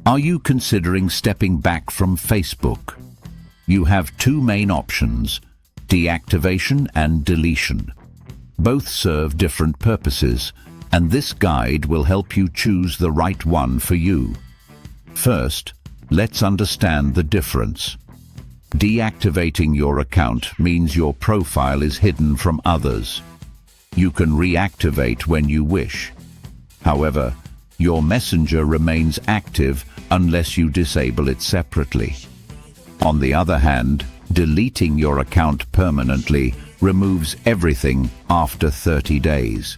Are you considering stepping back from Facebook? You have two main options, deactivation and deletion. Both serve different purposes, and this guide will help you choose the right one for you. First, let's understand the difference. Deactivating your account means your profile is hidden from others. You can reactivate when you wish. However, your messenger remains active unless you disable it separately. On the other hand, deleting your account permanently removes everything after 30 days.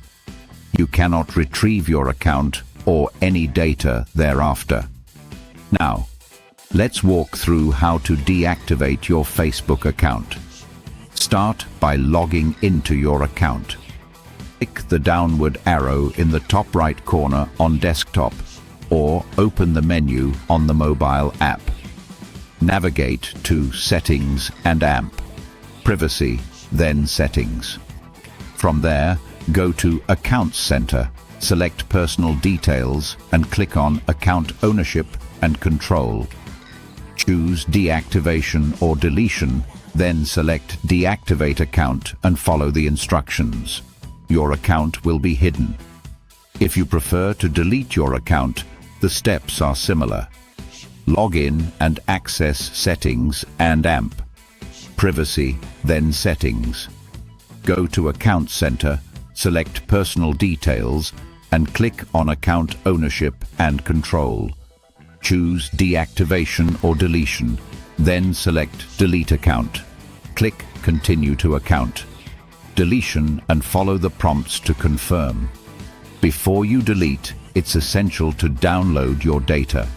You cannot retrieve your account or any data thereafter. Now, let's walk through how to deactivate your Facebook account. Start by logging into your account. Click the downward arrow in the top right corner on desktop or open the menu on the mobile app. Navigate to Settings and AMP, Privacy, then Settings. From there, go to Accounts Center, select Personal Details and click on Account Ownership and Control. Choose Deactivation or Deletion, then select Deactivate Account and follow the instructions. Your account will be hidden. If you prefer to delete your account, the steps are similar. Log in and access Settings and AMP. Privacy, then Settings. Go to Account Center, select Personal Details and click on Account Ownership and Control. Choose Deactivation or Deletion, then select Delete Account. Click Continue to Account. Deletion and follow the prompts to confirm. Before you delete, it's essential to download your data.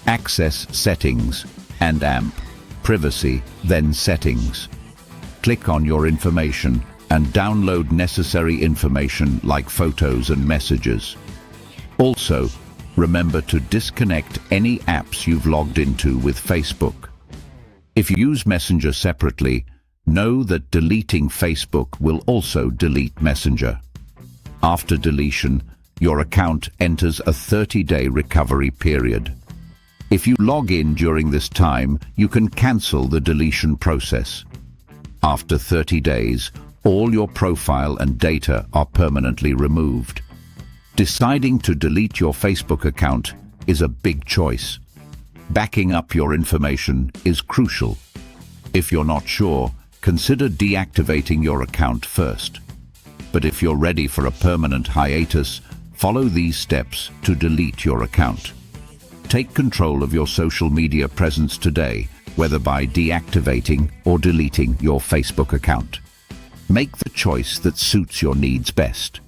Access Settings and AMP, Privacy, then Settings. Click on your information and download necessary information like photos and messages. Also, remember to disconnect any apps you've logged into with Facebook. If you use Messenger separately, know that deleting Facebook will also delete Messenger. After deletion, your account enters a 30-day recovery period. If you log in during this time, you can cancel the deletion process. After 30 days, all your profile and data are permanently removed. Deciding to delete your Facebook account is a big choice. Backing up your information is crucial. If you're not sure, consider deactivating your account first. But if you're ready for a permanent hiatus, follow these steps to delete your account. Take control of your social media presence today, whether by deactivating or deleting your Facebook account. Make the choice that suits your needs best.